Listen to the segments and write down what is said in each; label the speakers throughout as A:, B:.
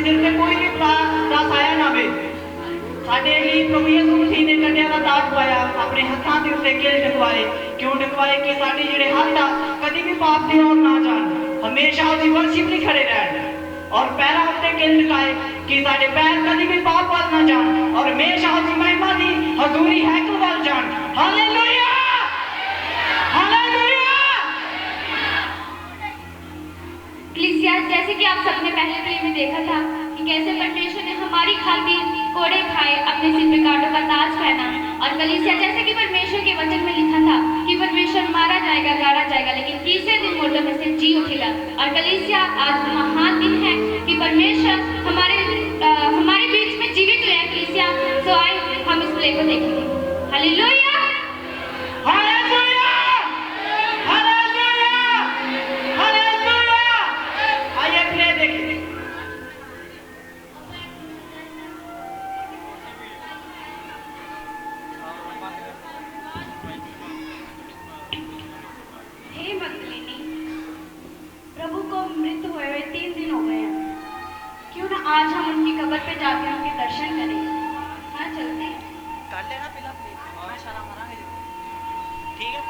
A: जिनसे कोई भी त्रास आया ना वे साडे ही प्रभु यीशु मसीह ने कन्या का दाग पाया अपने हथां दे उत्ते किल ढकवाए क्यों ढकवाए कि साडे जिहड़े हथ आ कदी भी पाप दी ओर ना जान हमेशा उसदी वर्शिप में खड़े रहन और पैरों उत्ते किल ढकाए कि साडे पैर कदी भी पाप वाल ना जान और हमेशा उसदी महिमा दी हजूरी हैकल वाल जान हालेलुया
B: जैसे कि आप सबने पहले प्ले में देखा था कि कैसे परमेश्वर ने हमारी खातिर कोड़े खाए अपने सिर पे कांटों का ताज पहना और कलीसिया जैसे कि परमेश्वर के वचन में लिखा था कि परमेश्वर मारा जाएगा गाड़ा जाएगा लेकिन तीसरे दिन मुर्दों में से जी उठेगा और कलीसिया आज महान दिन है कि परमेश्वर हमारे बीच में जीवित हुए हैं कलीसिया। तो आइए हम इस प्ले को देखेंगे। हालेलुया आज हम उनकी कब्र पे जाकर उनके दर्शन करें। हाँ चलते हैं।
A: कर लेना पहला प्ले और इशारा मारांगे ठीक है।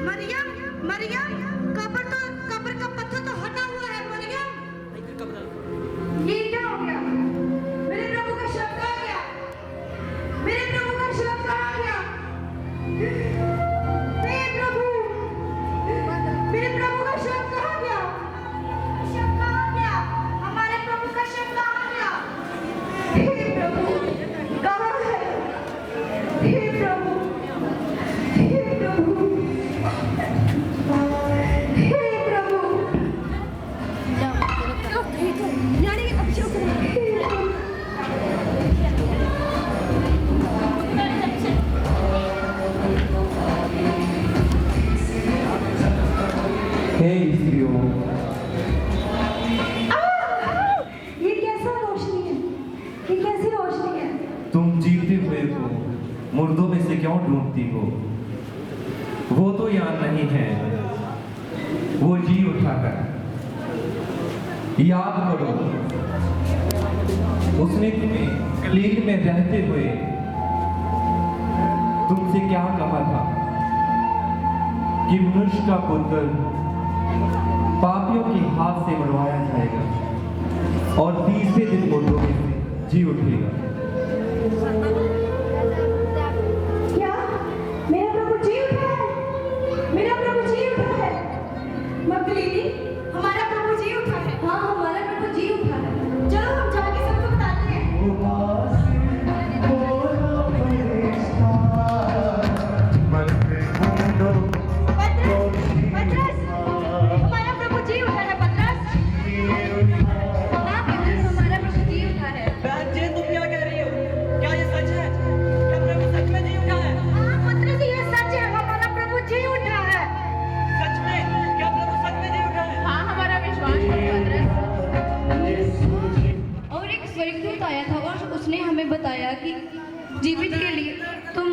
C: मरियम मरियम कब्र का पत्थर तो हटा हुआ है। मरियम ये क्या हो गया? मेरे प्रभु का शव कहाँ गया? मेरे प्रभु का शव कहाँ गया? हे प्रभु मेरे प्रभु का शव कहाँ गया? शव कहाँ गया? हमारे प्रभु का शव कहाँ गया? हे प्रभु कहाँ है? हे प्रभु हे प्रभु हे प्रभु यानी ये कैसा रोशनी है? ये कैसी रोशनी है?
D: तुम जीते हुए को मुर्दों में से क्यों ढूंढती हो? वो तो यहाँ नहीं है, वो जी उठा है। याद करो उसने तुम्हें गलील में रहते हुए तुमसे क्या कहा था कि मनुष्य का पुत्र पापियों के हाथ से मरवाया जाएगा और तीसरे दिन मुर्दों में से जी उठेगा।
C: क्या मेरा प्रभु जी उठा है? मेरा प्रभु जी उठा है? मकलीनी हमारा प्रभु जी उठा है। हाँ हमारा प्रभु जी उठा है। चलो हम जाके सबको बताते हैं। पतरस हमारा प्रभु जी उठा है। पतरस हाँ पतरस हमारा प्रभु जी उठा है।
A: बहन जी तुम क्या कह रही हो? क्या ये सच है? क्या प्रभु सच में जी उठा है?
C: हाँ पतरस ये सच है। हमारा प्रभु जी उठा है।
A: सच में? क्या प्रभु सच में जी उठा है?
B: हाँ हमारा विश्वास है पतरस। और एक स्वर्गदूत आया था और उसने हमें बताया कि जीवित के लिए तुम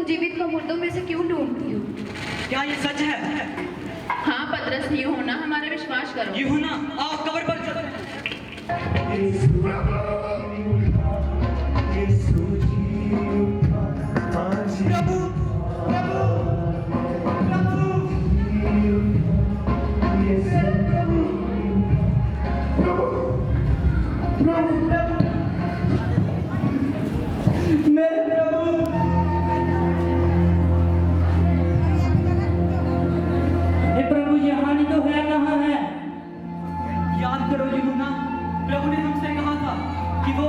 B: जीवित को मुर्दों में से क्यों ढूंढती हो?
A: क्या ये सच है?
B: हाँ पतरस ये होना हमारा विश्वास करो।
A: ये होना आओ कब्र पर चलो। प्रभु
E: प्रभु यहाँ नहीं तो है कहाँ है?
A: याद करो यूहन्ना प्रभु ने हमसे कहा था कि वो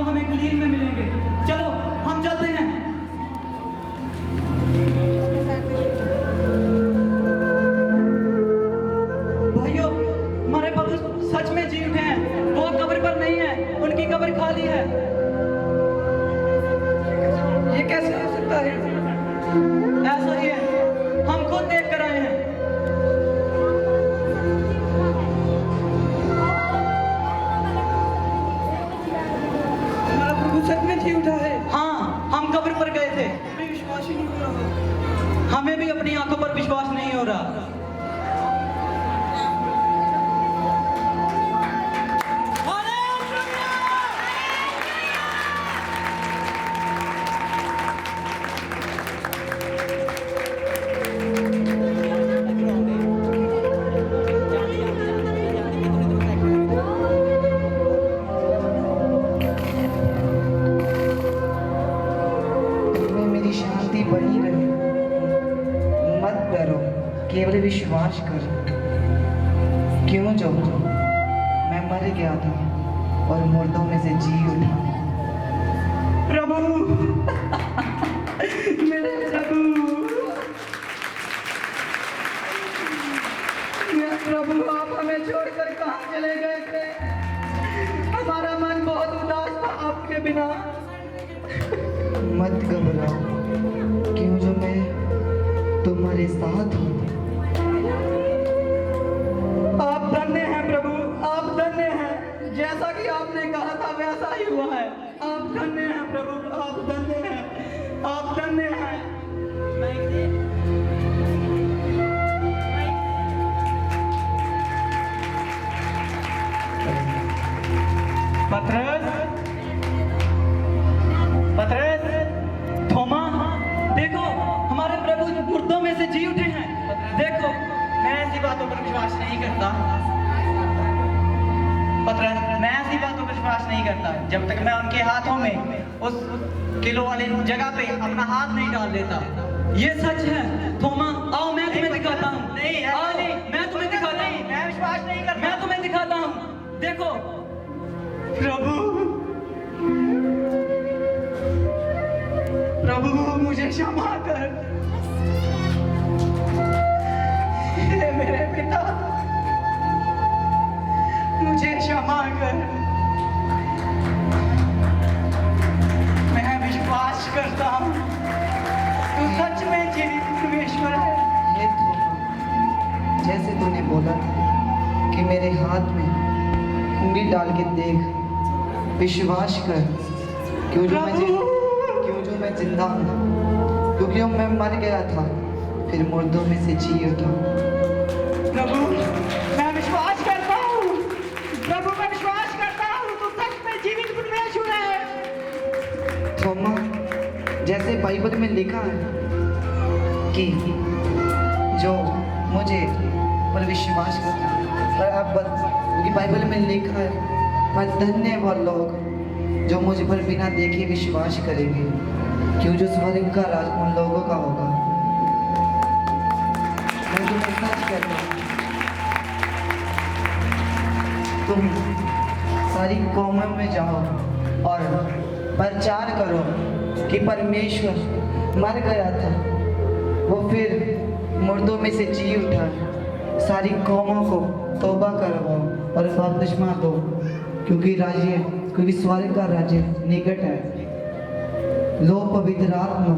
A: थे, हमें विश्वास ही नहीं हो रहा। हमें भी अपनी आंखों पर विश्वास नहीं हो रहा।
F: में मेरी शांति बनी रहे। मत डरो, केवल विश्वास करो। क्यों जो मैं मर गया था और मुर्दों में से जी उठा।
A: प्रभु मेरे प्रभु, मेरे प्रभु, आप हमें छोड़कर कहाँ चले गए थे? हमारा मन बहुत उदास था आपके बिना।
F: मत घबराओ, क्यों जो मैं तुम्हारे साथ हूँ।
A: आप धन्य हैं प्रभु, आप धन्य हैं। जैसा कि आपने कहा था वैसा ही हुआ है। आप धन्य हैं प्रभु, आप धन्य हैं, आप धन्य हैं। पतरस, पतरस, थोमा, देखो हमारे प्रभु मुर्दों में से जी उठे हैं। देखो, मैं ऐसी बातों पर विश्वास नहीं करता। पतरस, मैं ऐसी बातों पर विश्वास नहीं करता जब तक मैं उनके हाथों में उस किलो वाली जगह पे अपना हाथ नहीं डाल देता। ये सच है। थोमा, आओ मैं तुम्हें दिखाता हूँ। नहीं, आओ नहीं, मैं तुम्हें दिखाता हूँ। मैं विश्वास नहीं करता। मैं तुम्हें दिखाता हूँ। देखो प्रभु, प्रभु मुझे क्षमा कर। हे मेरे पिता, मुझे क्षमा कर। मैं विश्वास करता हूँ तू सच में जीवित परमेश्वर है।
F: हे थोमा, जैसे तूने बोला था कि मेरे हाथ में उंगली डाल के देख, विश्वास कर। क्यों जो मैं जिंदा हूँ, क्योंकि मैं मर गया था, फिर मुर्दों में से जी उठा।
A: प्रभु मैं विश्वास करता हूँ, प्रभु मैं विश्वास करता हूँ तू सच में जीवित परमेश्वर है।
F: थोमा, जैसे बाइबल में लिखा है कि जो मुझे पर विश्वास करता है, पर अब क्योंकि बाइबल में लिखा है, पर धन्य है वो लोग जो मुझे पर बिना देखे विश्वास करेंगे, क्यों जो स्वर्ग का राज उन लोगों का होगा। मैं तुम्हें सच कहता हूँ, तुम सारी कौमों में जाओ और प्रचार करो कि परमेश्वर मर गया था, वो फिर मुर्दों में से जी उठा। सारी कौमों को तौबा करवाओ और बपतिस्मा दो, क्योंकि स्वर्ग का राज्य निकट है। लो पवित्र आत्मा,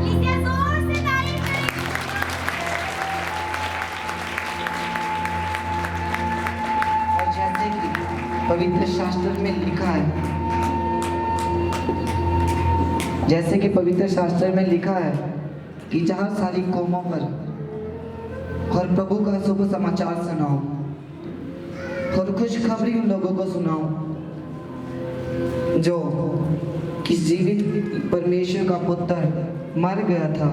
C: इसे जोर से ताली करें।
F: और जैसे कि पवित्र शास्त्र में लिखा है, जैसे कि पवित्र शास्त्र में लिखा है कि जहाँ सारी कौमों पर और प्रभु का शुभ समाचार सुनाओ और खुशखबरी उन लोगों को सुनाओ जो कि जीवित परमेश्वर का पुत्र मर गया था।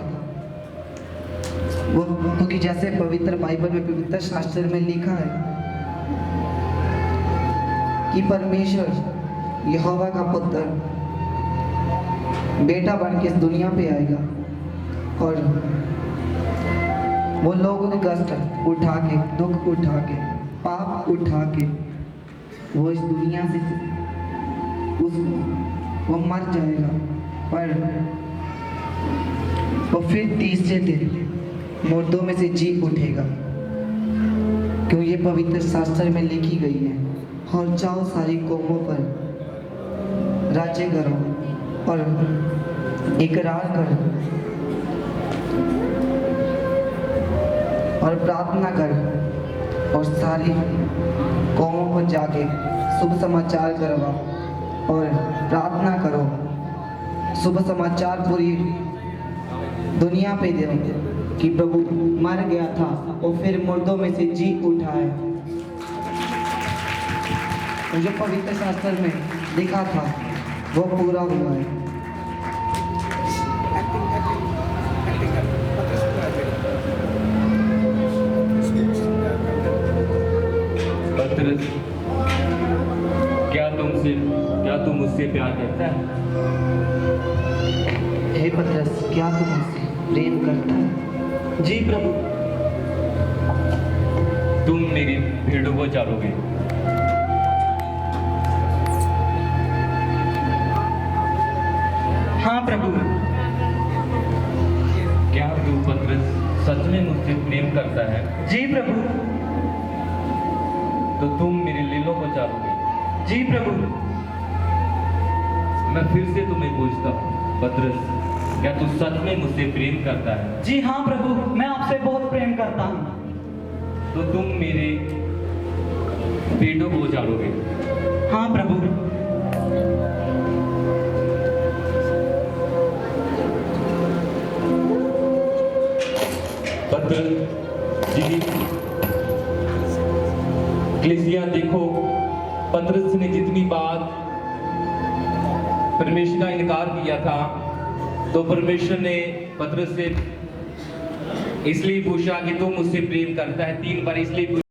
F: वो क्योंकि जैसे पवित्र बाइबल में पवित्र शास्त्र में लिखा है कि परमेश्वर यहोवा का पुत्र बेटा बन के इस दुनिया पे आएगा और वो लोगों के कष्ट उठा के, दुख उठा के, पाप उठा के वो इस दुनिया से वो मर जाएगा, पर वो फिर तीसरे दिन मुर्दों में से जी उठेगा। क्यों ये पवित्र शास्त्र में लिखी गई है। और जाओ सारी कौमों पर राज्य करो और इकरार करो और प्रार्थना कर और सारी कौमों को जाके शुभ समाचार करवा और प्रार्थना करो, शुभ समाचार पूरी दुनिया पे दो कि प्रभु मर गया था और फिर मुर्दों में से जी उठा है। और जो पवित्र शास्त्र में लिखा था वो पूरा हुआ है।
D: पतरस, क्या तू मुझसे प्यार करता है?
F: हे पतरस, क्या तू मुझसे प्रेम करता है?
E: जी प्रभु।
D: तुम मेरी भेड़ों को चारोगे।
E: हाँ प्रभु।
D: क्या तू पतरस सच में मुझसे प्रेम करता है?
E: जी प्रभु।
D: तो तुम मेरे लीलों को चारोगे।
E: जी प्रभु।
D: मैं फिर से तुम्हें पूछता हूँ पतरस, क्या तू सच में मुझसे प्रेम करता है?
E: जी हाँ प्रभु, मैं आपसे बहुत प्रेम करता हूँ।
D: तो तुम मेरे भेड़ों को चारोगे।
E: हाँ प्रभु।
D: पतरस जी, कलीसिया देखो, पतरस ने जितनी बात परमेश्वर का इनकार किया था, तो परमेश्वर ने पतरस से इसलिए पूछा कि तू मुझसे प्रेम करता है। 3 बार इसलिए